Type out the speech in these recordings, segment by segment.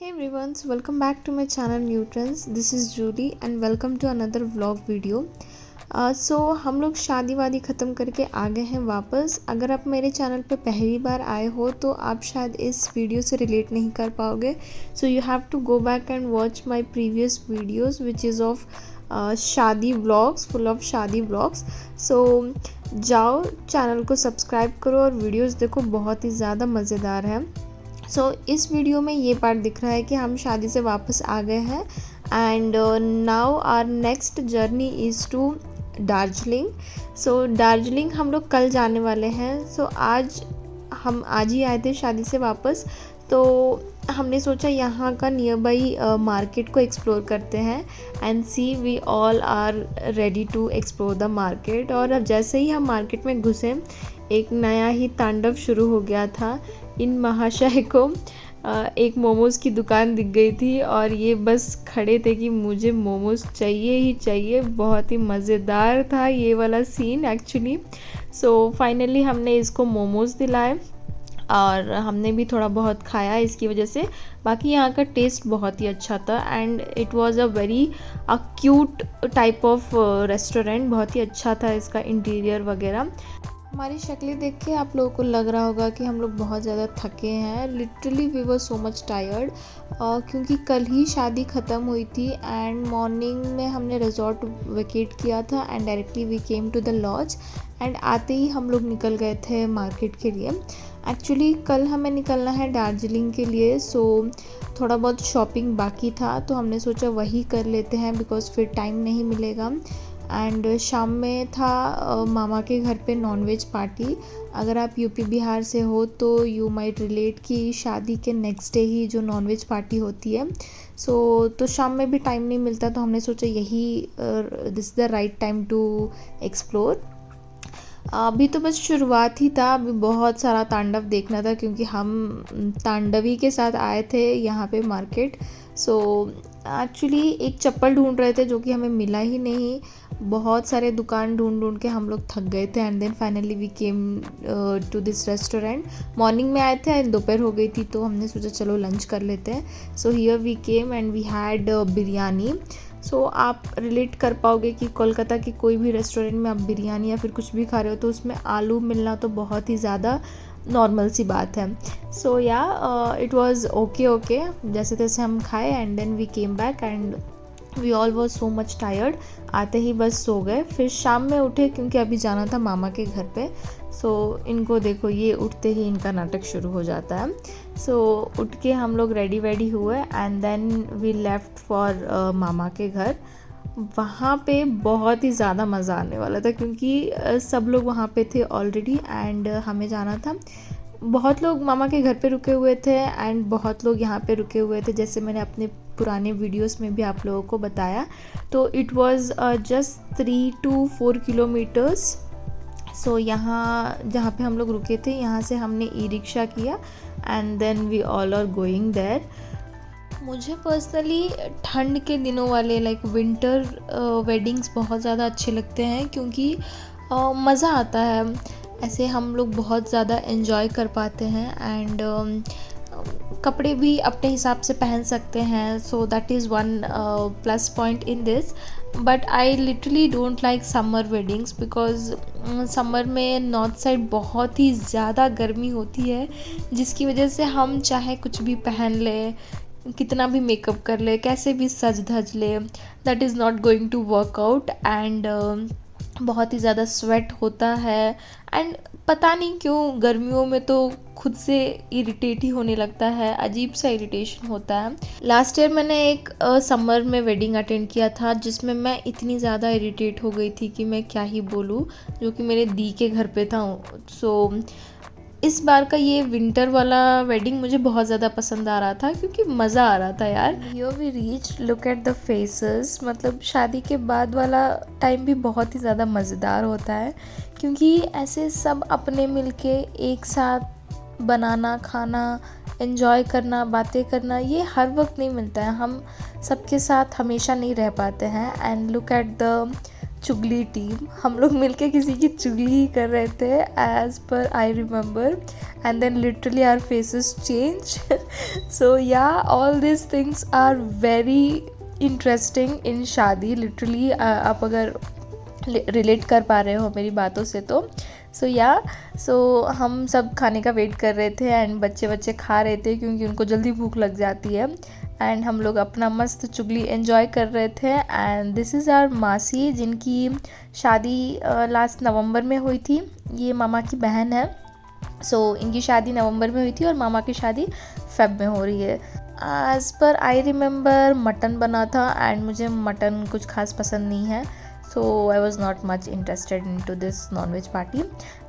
Hey everyone, so welcome back to my channel Nutrends. This is Julie and welcome to another vlog video. हम लोग शादी वादी ख़त्म करके आ गए हैं वापस। अगर आप मेरे चैनल पे पहली बार आए हो तो आप शायद इस वीडियो से रिलेट नहीं कर पाओगे। So you have to go back and watch my previous videos which is of shaadi vlogs, full of shaadi vlogs. So जाओ चैनल को सब्सक्राइब करो और वीडियोज़ देखो, बहुत ही ज़्यादा मज़ेदार है। इस वीडियो में ये पार्ट दिख रहा है कि हम शादी से वापस आ गए हैं and now our next journey is to Darjeeling. Darjeeling हम लोग कल जाने वाले हैं। हम आज ही आए थे शादी से वापस, तो हमने सोचा यहाँ का नियर बाई मार्केट को एक्सप्लोर करते हैं and see we all are ready to explore the market. और अब जैसे ही हम मार्केट में घुसे एक नया ही तांडव शुरू हो गया था। इन महाशय को एक मोमोज़ की दुकान दिख गई थी और ये बस खड़े थे कि मुझे मोमोज़ चाहिए ही चाहिए। बहुत ही मज़ेदार था ये वाला सीन एक्चुअली। फाइनली हमने इसको मोमोज़ दिलाए और हमने भी थोड़ा बहुत खाया इसकी वजह से। बाकी यहाँ का टेस्ट बहुत ही अच्छा था and it was a very cute type of restaurant. बहुत ही अच्छा था इसका इंटीरियर वगैरह। हमारी शक्लें देख के आप लोगों को लग रहा होगा कि हम लोग बहुत ज़्यादा थके हैं। Literally we were so much tired क्योंकि कल ही शादी ख़त्म हुई थी एंड मॉर्निंग में हमने रिजॉर्ट वेकेट किया था and directly we came to the lodge and आते ही हम लोग निकल गए थे मार्केट के लिए। एक्चुअली कल हमें निकलना है दार्जिलिंग के लिए, थोड़ा बहुत शॉपिंग बाकी था तो हमने सोचा वही कर लेते हैं बिकॉज़ फिर टाइम नहीं मिलेगा। एंड शाम में था मामा के घर पे नॉनवेज पार्टी। अगर आप यूपी बिहार से हो तो यू माइट रिलेट कि शादी के नेक्स्ट डे ही जो नॉनवेज पार्टी होती है। तो शाम में भी टाइम नहीं मिलता तो हमने सोचा यही this the right time to explore. अभी तो बस शुरुआत ही था, अभी बहुत सारा तांडव देखना था क्योंकि हम तांडवी के साथ आए थे यहाँ पे मार्केट। एक्चुअली एक चप्पल ढूंढ रहे थे जो कि हमें मिला ही नहीं। बहुत सारे दुकान ढूंढ के हम लोग थक गए थे and then finally we came to this restaurant. Morning में आए थे एंड दोपहर हो गई थी तो हमने सोचा चलो लंच कर लेते हैं। Here we came and we had biryani. आप रिलेट कर पाओगे कि कोलकाता की कोई भी रेस्टोरेंट में आप बिरयानी या फिर कुछ भी खा रहे हो तो उसमें आलू मिलना तो बहुत ही ज़्यादा नॉर्मल सी बात है। इट वाज ओके जैसे तैसे हम खाए and then we came back and we all was so much tired. आते ही बस सो गए। फिर शाम में उठे क्योंकि अभी जाना था मामा के घर पे। इनको देखो, ये उठते ही इनका नाटक शुरू हो जाता है। उठ के हम लोग रेडी वेडी हुए and then we left for मामा के घर। वहाँ पे बहुत ही ज़्यादा मज़ा आने वाला था क्योंकि सब लोग वहाँ पे थे ऑलरेडी एंड हमें जाना था। बहुत लोग मामा के घर पे रुके हुए थे एंड बहुत लोग यहाँ पे रुके हुए थे, जैसे मैंने अपने पुराने वीडियोस में भी आप लोगों को बताया। तो it was just 3 to 4 kilometres. यहाँ जहाँ पे हम लोग रुके थे यहाँ से हमने ई रिक्शा किया and then we all are going there. मुझे पर्सनली ठंड के दिनों वाले लाइक विंटर वेडिंग्स बहुत ज़्यादा अच्छे लगते हैं क्योंकि मज़ा आता है। ऐसे हम लोग बहुत ज़्यादा एंजॉय कर पाते हैं एंड कपड़े भी अपने हिसाब से पहन सकते हैं। That is one plus point in this. But I literally don't like summer weddings because summer में नॉर्थ साइड बहुत ही ज़्यादा गर्मी होती है जिसकी वजह से हम चाहे कुछ भी पहन लें, कितना भी मेकअप कर ले, कैसे भी सज धज ले, that is not going to work out and बहुत ही ज़्यादा स्वेट होता है एंड पता नहीं क्यों गर्मियों में तो खुद से इरिटेट ही होने लगता है, अजीब सा इरिटेशन होता है। लास्ट ईयर मैंने एक समर में वेडिंग अटेंड किया था जिसमें मैं इतनी ज़्यादा इरिटेट हो गई थी कि मैं क्या ही बोलूँ, जो कि मेरे दी के घर पे था। इस बार का ये विंटर वाला वेडिंग मुझे बहुत ज़्यादा पसंद आ रहा था क्योंकि मज़ा आ रहा था यार। Here we reach, look at the faces. मतलब शादी के बाद वाला टाइम भी बहुत ही ज़्यादा मज़ेदार होता है क्योंकि ऐसे सब अपने मिलके एक साथ बनाना, खाना, एंजॉय करना, बातें करना, ये हर वक्त नहीं मिलता है। हम सबके साथ हमेशा नहीं रह पाते हैं एंड लुक एट द चुगली टीम, हम लोग मिलके किसी की चुगली ही कर रहे थे as per I remember, and then literally our faces change. So yeah all this things are very interesting in शादी. लिटरली आप अगर रिलेट कर पा रहे हो मेरी बातों से तो सो हम सब खाने का वेट कर रहे थे एंड बच्चे खा रहे थे क्योंकि उनको जल्दी भूख लग जाती है. एंड हम लोग अपना मस्त चुगली एंजॉय कर रहे थे. एंड दिस इज़ आवर मासी जिनकी शादी लास्ट नवंबर में हुई थी. ये मामा की बहन है. सो इनकी शादी नवंबर में हुई थी और मामा की शादी फेब में हो रही है. As per I remember mutton बना था एंड मुझे मटन कुछ खास पसंद नहीं है. So I was not much interested in to this non veg party.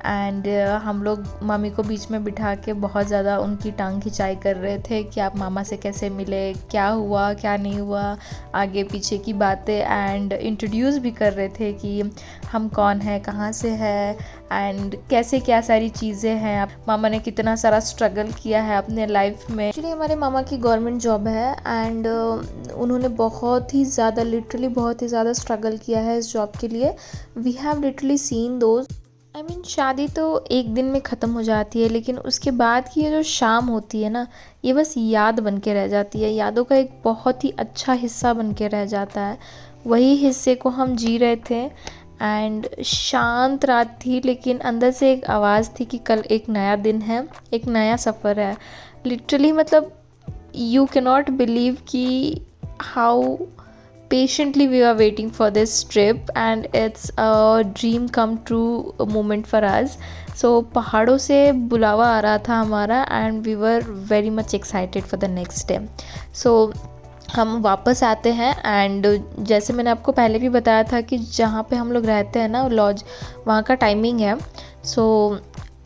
And हम लोग मम्मी को बीच में बिठा के बहुत ज़्यादा उनकी टांग खिंचाई कर रहे थे कि आप मामा से कैसे मिले, क्या हुआ क्या नहीं हुआ, आगे पीछे की बातें. एंड इंट्रोड्यूस भी कर रहे थे कि हम कौन हैं, कहाँ से है एंड कैसे क्या सारी चीज़ें हैं. मामा ने कितना सारा स्ट्रगल किया है अपने लाइफ में. एक्चुअली हमारे मामा की गवर्नमेंट जॉब है एंड उन्होंने बहुत ही ज़्यादा लिटरली बहुत ही ज़्यादा स्ट्रगल किया है इस जॉब के लिए. We have literally seen those. I mean शादी तो एक दिन में ख़त्म हो जाती है, लेकिन उसके बाद की ये जो शाम होती है ना, ये बस याद बन के रह जाती है. यादों का एक बहुत ही अच्छा हिस्सा बन के रह जाता है. वही हिस्से को हम जी रहे थे. एंड शांत रात थी लेकिन अंदर से एक आवाज़ थी कि कल एक नया दिन है, एक नया सफ़र है. लिटरली मतलब यू कैन नॉट बिलीव कि how patiently we are waiting for this trip and it's a dream come true moment for us. So पहाड़ों से बुलावा आ रहा था हमारा and we were very much excited for the next day. So हम वापस आते हैं एंड जैसे मैंने आपको पहले भी बताया था कि जहाँ पे हम लोग रहते हैं ना लॉज, वहाँ का टाइमिंग है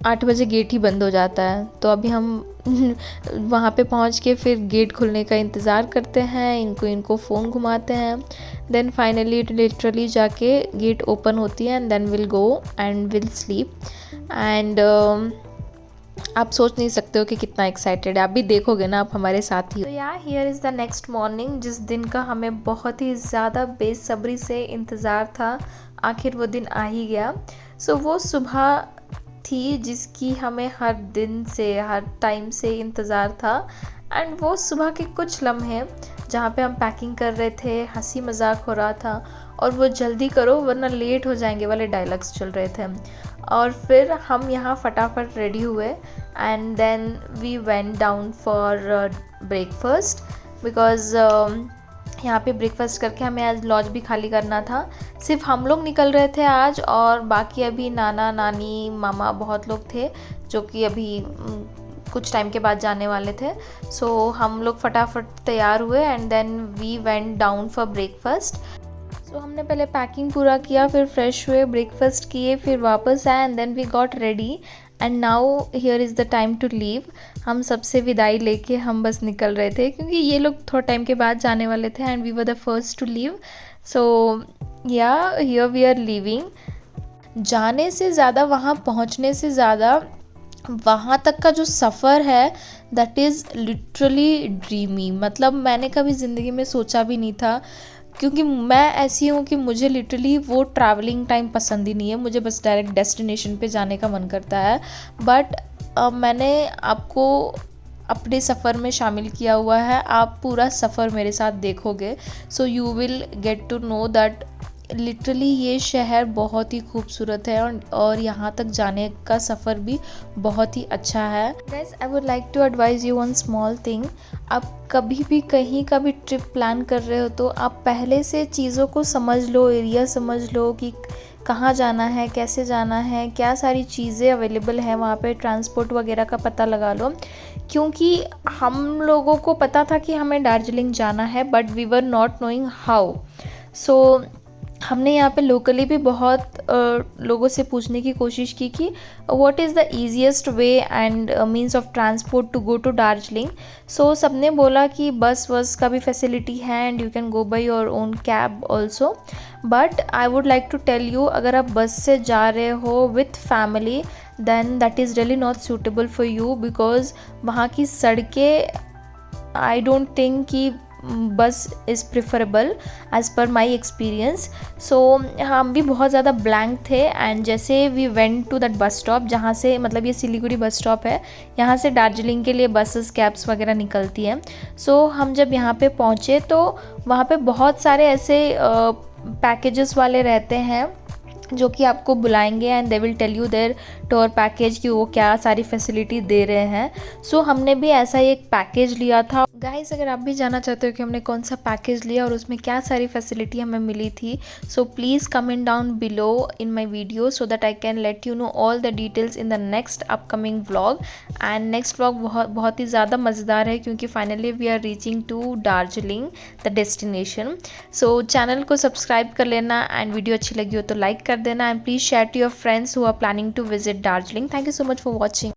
8 बजे गेट ही बंद हो जाता है. तो अभी हम वहाँ पे पहुँच के फिर गेट खुलने का इंतज़ार करते हैं, इनको फ़ोन घुमाते हैं. देन फाइनली लिटरली जाके गेट ओपन होती है and then will go and will sleep. And आप सोच नहीं सकते हो कि कितना एक्साइटेड है. आप भी देखोगे ना, आप हमारे साथ ही. तो here is the next morning, जिस दिन का हमें बहुत ही ज़्यादा बेसब्री से इंतज़ार था. आखिर वो दिन आ ही गया. सो वो सुबह थी जिसकी हमें हर दिन से हर टाइम से इंतज़ार था. एंड वो सुबह के कुछ लम्हे जहाँ पे हम पैकिंग कर रहे थे, हंसी मजाक हो रहा था और वो जल्दी करो वरना लेट हो जाएंगे वाले डायलॉग्स चल रहे थे. और फिर हम यहाँ फटाफट रेडी हुए and then we went down for breakfast because यहाँ पे ब्रेकफास्ट करके हमें आज लॉज भी खाली करना था. सिर्फ हम लोग निकल रहे थे आज और बाकी अभी नाना नानी मामा बहुत लोग थे जो कि अभी कुछ टाइम के बाद जाने वाले थे. सो हम लोग फटाफट तैयार हुए and then we went down for breakfast. So हमने पहले पैकिंग पूरा किया, फिर फ्रेश हुए, ब्रेकफास्ट किए, फिर वापस आए and then we got ready and now here is the time to leave. हम सबसे विदाई लेके हम बस निकल रहे थे क्योंकि ये लोग थोड़ा टाइम के बाद जाने वाले थे and we were the first to leave. So here we are leaving. जाने से ज़्यादा, वहाँ पहुँचने से ज़्यादा वहाँ तक का जो सफ़र है दैट इज़ लिटरली ड्रीमी. मतलब मैंने कभी ज़िंदगी में सोचा भी नहीं था, क्योंकि मैं ऐसी हूँ कि मुझे लिटरली वो ट्रैवलिंग टाइम पसंद ही नहीं है. मुझे बस डायरेक्ट डेस्टिनेशन पे जाने का मन करता है. बट मैंने आपको अपने सफ़र में शामिल किया हुआ है. आप पूरा सफ़र मेरे साथ देखोगे so you will get to know that literally ये शहर बहुत ही खूबसूरत है और यहाँ तक जाने का सफ़र भी बहुत ही अच्छा है. Guys, I would like to advise you one small thing. आप कभी भी कहीं का भी ट्रिप प्लान कर रहे हो तो आप पहले से चीज़ों को समझ लो, एरिया समझ लो कि कहाँ जाना है, कैसे जाना है, क्या सारी चीज़ें अवेलेबल हैं वहाँ पे, ट्रांसपोर्ट वगैरह का पता लगा लो. क्योंकि हम लोगों को पता था कि हमें दार्जिलिंग जाना है but we were not knowing how. So हमने यहाँ पे लोकली भी बहुत लोगों से पूछने की कोशिश की कि what is the easiest way and means of transport to go to Darjeeling. So सबने बोला कि बस का भी फैसिलिटी है and you can go by your own cab also. But I would like to tell you, अगर आप bus से जा रहे हो with family then that is really not suitable for you because वहाँ की सड़कें आई डोंट थिंक कि बस is preferable as per my experience. सो हम भी बहुत ज़्यादा ब्लैंक थे एंड जैसे we went to that bus stop, जहाँ से मतलब ये सिलीगुड़ी बस स्टॉप है, यहाँ से दार्जिलिंग के लिए बसेस कैब्स वगैरह निकलती हैं। सो हम जब यहाँ पे पहुँचे तो वहाँ पे बहुत सारे ऐसे पैकेजेस वाले रहते हैं जो कि आपको बुलाएंगे and they will tell you their tour package कि वो क्या सारी फैसिलिटी दे रहे हैं। सो हमने भी ऐसा ही एक पैकेज लिया था। गाइस, अगर आप भी जानना चाहते हो कि हमने कौन सा पैकेज लिया और उसमें क्या सारी फैसिलिटी हमें मिली थी, so please comment down below in my video so that I can let you know all the details in the next upcoming vlog. And next vlog बहुत ही ज़्यादा मज़ेदार है क्योंकि finally we are reaching to Darjeeling the destination. So channel को subscribe कर लेना and video अच्छी लगी हो तो लाइक कर देना and please share to your friends who are planning to visit Darjeeling. Thank you so much for watching.